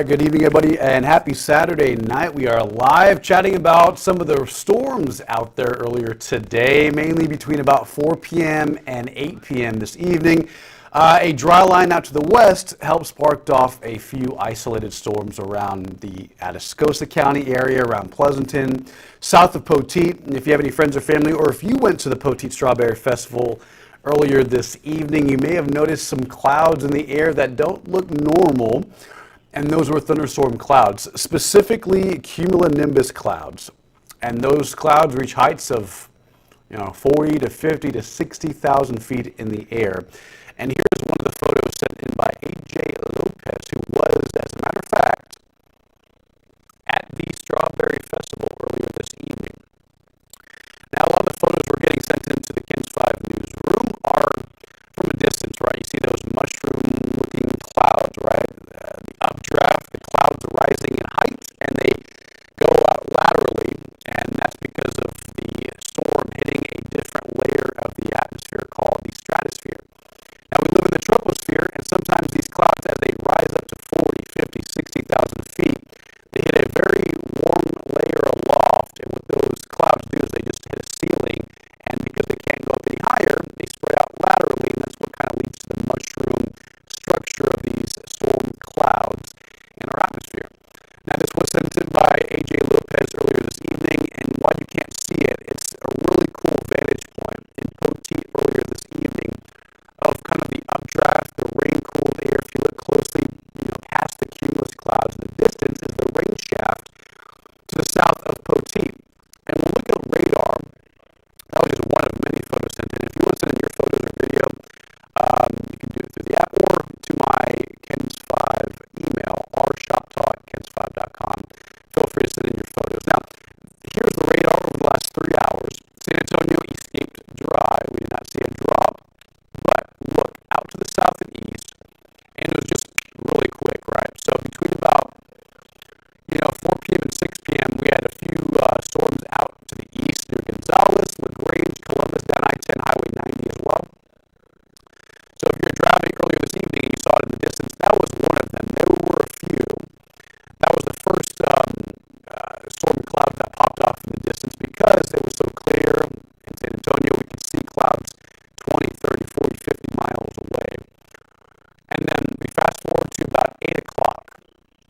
right, good evening, everybody, and happy Saturday night. We are live chatting about some of the storms out there earlier today, mainly between about 4 p.m. and 8 p.m. this evening. A dry line out to the west helped spark off a few isolated storms around the Atascosa County area, around Pleasanton, south of Poteet. And if you have any friends or family, or if you went to the Poteet Strawberry Festival earlier this evening, you may have noticed some clouds in the air that don't look normal, and those were thunderstorm clouds, specifically cumulonimbus clouds. And those clouds reach heights of 40 to 50 to 60,000 feet in the air. And here's one of the photos sent in by AJ Lopez, who was, as a matter of fact, at the Strawberry Festival earlier this evening. Now, a lot of the photos we're getting sent into the KENS 5 newsroom are from a distance, right? You see those mushroom-looking clouds, right? The updraft, the clouds are rising in height, and they go out laterally, and that's because of the storm hitting a different layer of the atmosphere called the stratosphere. Now, we live in the troposphere, and sometimes these clouds, as they rise up to 40, 50, 60,000 feet, they hit a very warm layer aloft, and what those clouds do is they just hit a ceiling, and because they can't go up any higher, they spread out laterally, and that's what kind of leads to the mushroom structure of these storm clouds in our atmosphere. Now, this was sent in by AJ Lopez earlier this evening, and while you can't see it, it's a really cool vantage point in Poteet earlier this evening of kind of the updraft, the rain-cooled air. If you look closely, past the cumulus clouds in the distance is the rain shaft to the south of Poteet. And we'll look at radar. That was just one of many photos sent in. If you want to send in your photos or video, you can do it through the app or to my KENS 5 email, rshoptalk@kens5.com. Feel free to send in your photos. Now, here's the radar over the last 3 hours. San Antonio escaped dry. We did not see a drop. But look out to the south and east, and it was just really quick, right? So between about 4 p.m. and 6 p.m., we had a few storms out to the east near Gonzales, LaGrange, Columbus, down I-10, Highway 90 as well. So if you're driving earlier this evening and you saw it in the distance, that was one of them. There were a few. That was the first storm cloud that popped off in the distance because it was so clear in San Antonio. We could see clouds 20, 30, 40, 50 miles away. And then we fast forward to about 8 o'clock.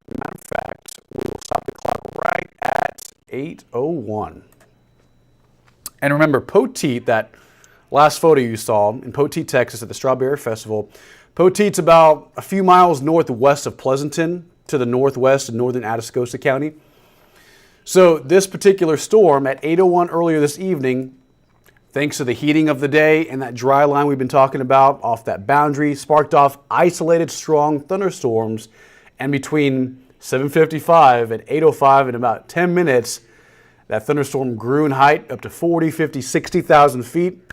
As a matter of fact, we will stop the clock right at 8:01. And remember, Poteet, that last photo you saw in Poteet, Texas at the Strawberry Festival, Poteet's about a few miles northwest of Pleasanton to the northwest of northern Atascosa County. So this particular storm at 8:01 earlier this evening, thanks to the heating of the day and that dry line we've been talking about off that boundary, sparked off isolated strong thunderstorms. And between 7:55 and 8:05 in about 10 minutes, that thunderstorm grew in height up to 40, 50, 60,000 feet.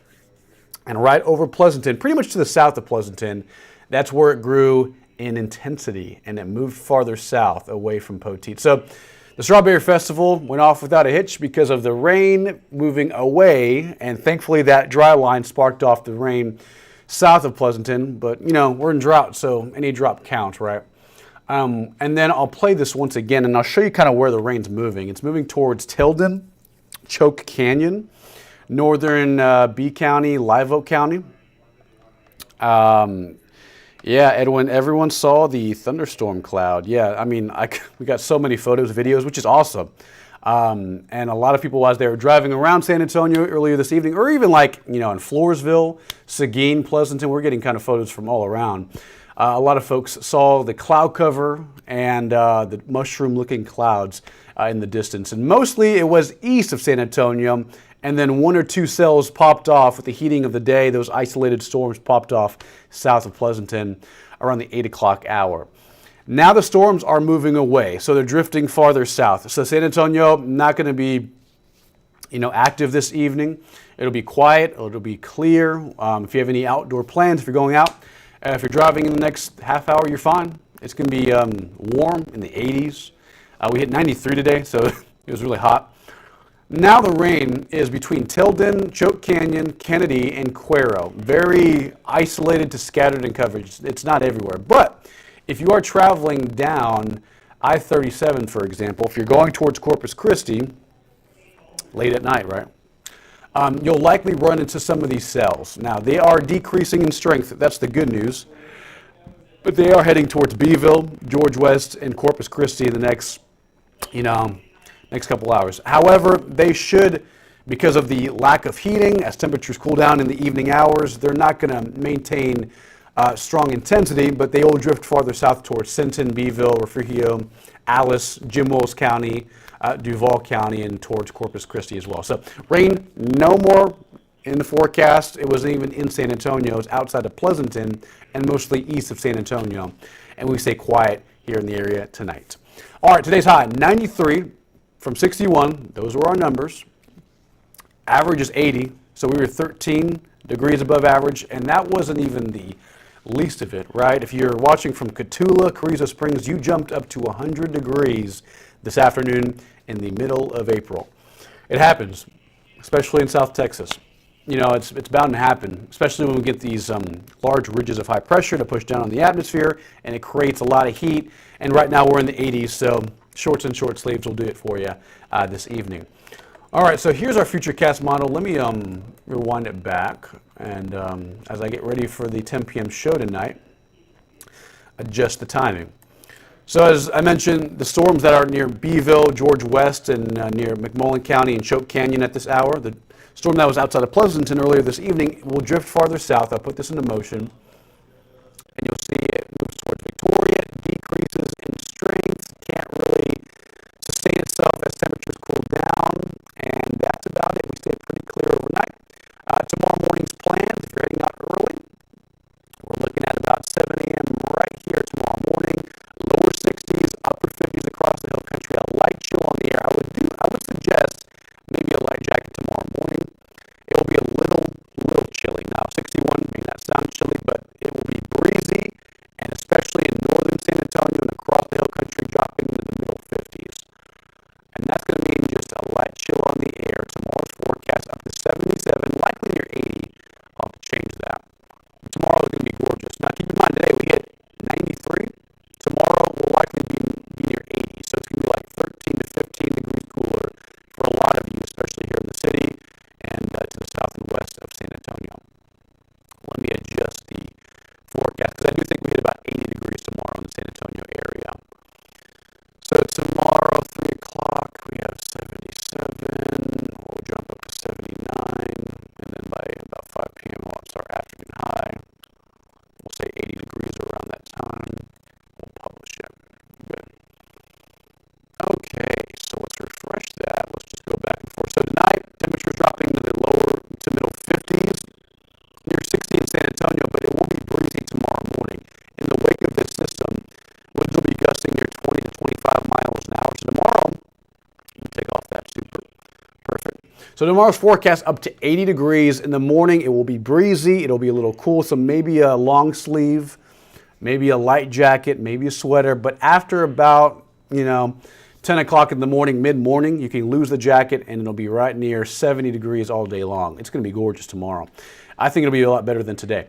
And right over Pleasanton, pretty much to the south of Pleasanton, that's where it grew in intensity. And it moved farther south away from Poteet. So the Strawberry Festival went off without a hitch because of the rain moving away, and thankfully that dry line sparked off the rain south of Pleasanton. But, we're in drought, so any drop counts, right? And then I'll play this once again, and I'll show you kind of where the rain's moving. It's moving towards Tilden, Choke Canyon, northern B County, Live Oak County. Yeah, Edwin, everyone saw the thunderstorm cloud. Yeah, I mean, we got so many photos, videos, which is awesome. And a lot of people, as they were driving around San Antonio earlier this evening, or even in Floresville, Seguin, Pleasanton, we're getting kind of photos from all around. A lot of folks saw the cloud cover and the mushroom-looking clouds in the distance. And mostly it was east of San Antonio, and then one or two cells popped off with the heating of the day. Those isolated storms popped off south of Pleasanton around the 8 o'clock hour. Now the storms are moving away, so they're drifting farther south. So San Antonio, not going to be active this evening. It'll be quiet. It'll be clear. If you have any outdoor plans, if you're going out, if you're driving in the next half hour, you're fine. It's going to be warm in the 80s. We hit 93 today, so it was really hot. Now the rain is between Tilden, Choke Canyon, Kennedy, and Cuero. Very isolated to scattered in coverage. It's not everywhere. But if you are traveling down I-37, for example, if you're going towards Corpus Christi, late at night, right? You'll likely run into some of these cells. Now, they are decreasing in strength. That's the good news. But they are heading towards Beeville, George West, and Corpus Christi in the next couple hours. However, they should, because of the lack of heating, as temperatures cool down in the evening hours, they're not going to maintain strong intensity, but they will drift farther south towards Sinton, Beeville, Refugio, Alice, Jim Wells County, Duval County, and towards Corpus Christi as well. So rain, no more in the forecast. It wasn't even in San Antonio. It was outside of Pleasanton and mostly east of San Antonio. And we stay quiet here in the area tonight. All right, today's high, 93 from 61. Those were our numbers. Average is 80, so we were 13 degrees above average, and that wasn't even the least of it, right? If you're watching from Cotulla, Carrizo Springs, you jumped up to 100 degrees this afternoon in the middle of April. It happens, especially in South Texas. You know, it's bound to happen, especially when we get these large ridges of high pressure to push down on the atmosphere, and it creates a lot of heat. And right now we're in the 80s, so shorts and short sleeves will do it for you this evening. All right, so here's our futurecast model. Let me rewind it back, and as I get ready for the 10 p.m. show tonight, adjust the timing. So as I mentioned, the storms that are near Beeville, George West, and near McMullen County and Choke Canyon at this hour, the storm that was outside of Pleasanton earlier this evening will drift farther south. I'll put this into motion, and you'll see it moves towards Victoria, decreases in strength, can't really sustain itself as temperatures cool down, and that's about it. We stay pretty clear overnight. Tomorrow morning's plans, if you're heading out early, we're looking at about 7 a.m. right here tomorrow morning. Lower 60s, upper 50s across the hill country. A light chill on the air. I would suggest maybe a light jacket tomorrow morning. It will be a little chilly. Now, 61 may not sound chilly, but it will be breezy, and especially in northern San Antonio and across the hill country, dropping into the middle 50s. And that's going to mean just a light chill on the air. Tomorrow's forecast up to 77, likely near 80. I'll have to change that. Tomorrow is going to be gorgeous. Now, keep in mind, today we hit 93. Tomorrow will likely be near 80. So it's going to be like 13 to 15 degrees cooler for a lot of you, especially here in the city and to the south and west of San Antonio. Let me adjust the forecast, because I do think we hit about 80 degrees tomorrow in the San Antonio area. So tomorrow, 3 o'clock, we have 77. We'll jump up to 79. And then by about 5 p.m., we'll start afternoon high. We'll say 80 degrees around that time. We'll publish it. Good. Okay, so let's refresh that. Let's just go back and forth. So tonight, temperatures dropping to the lower to middle 50s, near 60 in San Antonio, but it will be breezy tomorrow morning. In the wake of this system, winds will be gusting near 20 to 25 miles an hour. So tomorrow, you can take off that super. Perfect. So tomorrow's forecast up to 80 degrees. In the morning, it will be breezy. It'll be a little cool, so maybe a long sleeve, maybe a light jacket, maybe a sweater. But after about, 10 o'clock in the morning, mid-morning, you can lose the jacket, and it'll be right near 70 degrees all day long. It's going to be gorgeous tomorrow. I think it'll be a lot better than today.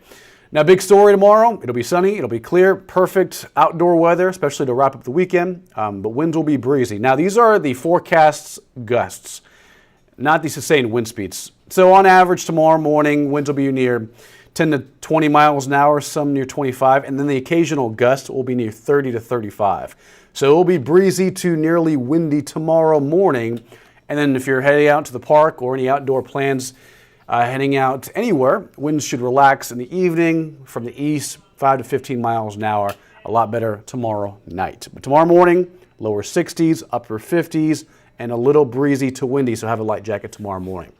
Now, big story tomorrow. It'll be sunny. It'll be clear. Perfect outdoor weather, especially to wrap up the weekend. But winds will be breezy. Now, these are the forecast's gusts, not the sustained wind speeds. So on average tomorrow morning, winds will be near 10 to 20 miles an hour, some near 25, and then the occasional gust will be near 30 to 35. So it will be breezy to nearly windy tomorrow morning. And then if you're heading out to the park or any outdoor plans, heading out anywhere, winds should relax in the evening from the east, 5 to 15 miles an hour. A lot better tomorrow night. But tomorrow morning, lower 60s, upper 50s, and a little breezy to windy, so have a light jacket tomorrow morning.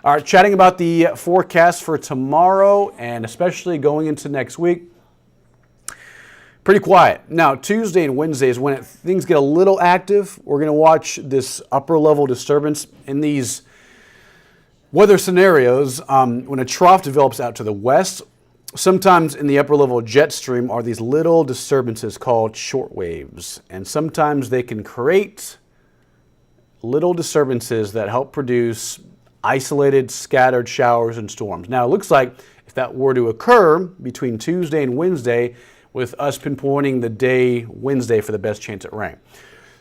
All right, chatting about the forecast for tomorrow and especially going into next week. Pretty quiet. Now, Tuesday and Wednesday is when things get a little active. We're going to watch this upper level disturbance in these weather scenarios. When a trough develops out to the west, sometimes in the upper level jet stream are these little disturbances called short waves. And sometimes they can create little disturbances that help produce isolated, scattered showers and storms. Now, it looks like if that were to occur between Tuesday and Wednesday, with us pinpointing the day Wednesday for the best chance at rain.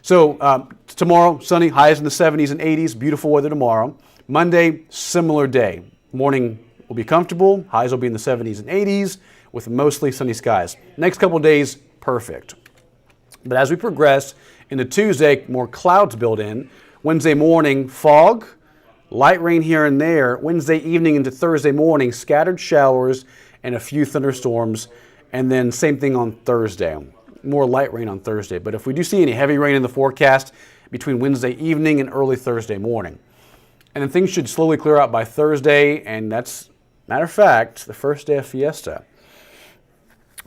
So tomorrow, sunny, highs in the 70s and 80s, beautiful weather tomorrow. Monday, similar day. Morning will be comfortable, highs will be in the 70s and 80s with mostly sunny skies. Next couple days, perfect. But as we progress into Tuesday, more clouds build in. Wednesday morning, fog, light rain here and there. Wednesday evening into Thursday morning, scattered showers and a few thunderstorms. And then same thing on Thursday. More light rain on Thursday. But if we do see any heavy rain in the forecast between Wednesday evening and early Thursday morning. And then things should slowly clear out by Thursday, and that's, matter of fact, the first day of Fiesta.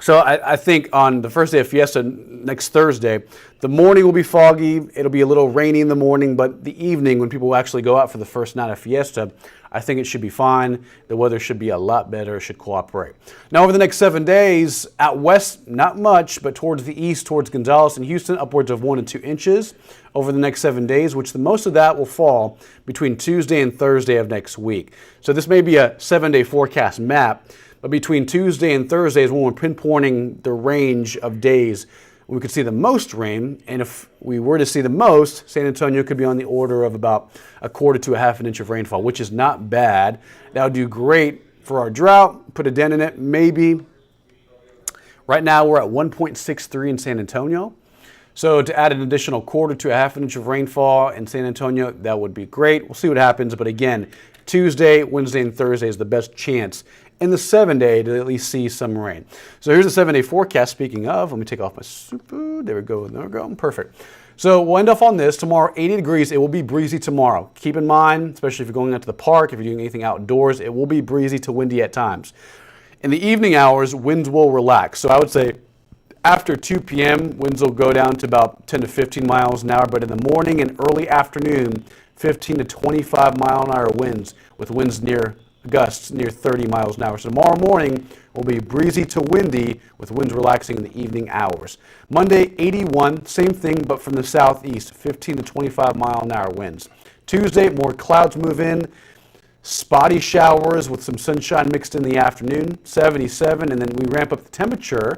So I think on the first day of Fiesta, next Thursday, the morning will be foggy. It'll be a little rainy in the morning, but the evening, when people will actually go out for the first night of Fiesta, I think it should be fine. The weather should be a lot better. It should cooperate. Now, over the next 7 days, out west, not much, but towards the east, towards Gonzales and Houston, upwards of 1 to 2 inches over the next 7 days, which the most of that will fall between Tuesday and Thursday of next week. So this may be a 7-day forecast map, but between Tuesday and Thursday is when we're pinpointing the range of days when we could see the most rain. And if we were to see the most, San Antonio could be on the order of about 1/4 to 1/2 inch of rainfall, which is not bad. That would do great for our drought, put a dent in it, maybe. Right now we're at 1.63 in San Antonio. So to add an additional 1/4 to 1/2 inch of rainfall in San Antonio, that would be great. We'll see what happens. But again, Tuesday, Wednesday, and Thursday is the best chance in the 7-day to at least see some rain. So here's the 7-day forecast. Speaking of, let me take off my super. There we go. There we go. Perfect. So we'll end off on this. Tomorrow, 80 degrees. It will be breezy tomorrow. Keep in mind, especially if you're going out to the park, if you're doing anything outdoors, it will be breezy to windy at times. In the evening hours, winds will relax. So I would say after 2 p.m., winds will go down to about 10 to 15 miles an hour. But in the morning and early afternoon, 15 to 25 mile an hour winds, with winds near gusts near 30 miles an hour. So tomorrow morning will be breezy to windy with winds relaxing in the evening hours. Monday, 81, same thing, but from the southeast, 15 to 25 mile an hour winds. Tuesday, more clouds move in, spotty showers with some sunshine mixed in the afternoon, 77, and then we ramp up the temperature.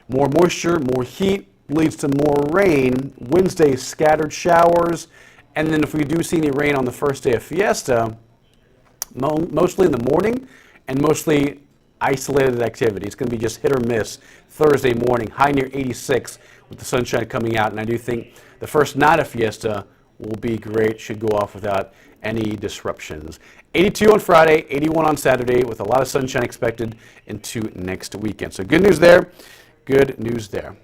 More moisture, more heat leads to more rain. Wednesday, scattered showers, and then if we do see any rain on the first day of Fiesta, mostly in the morning and mostly isolated activity. It's going to be just hit or miss Thursday morning, high near 86 with the sunshine coming out. And I do think the first night of Fiesta will be great, should go off without any disruptions. 82 on Friday, 81 on Saturday with a lot of sunshine expected into next weekend. So good news there. Good news there.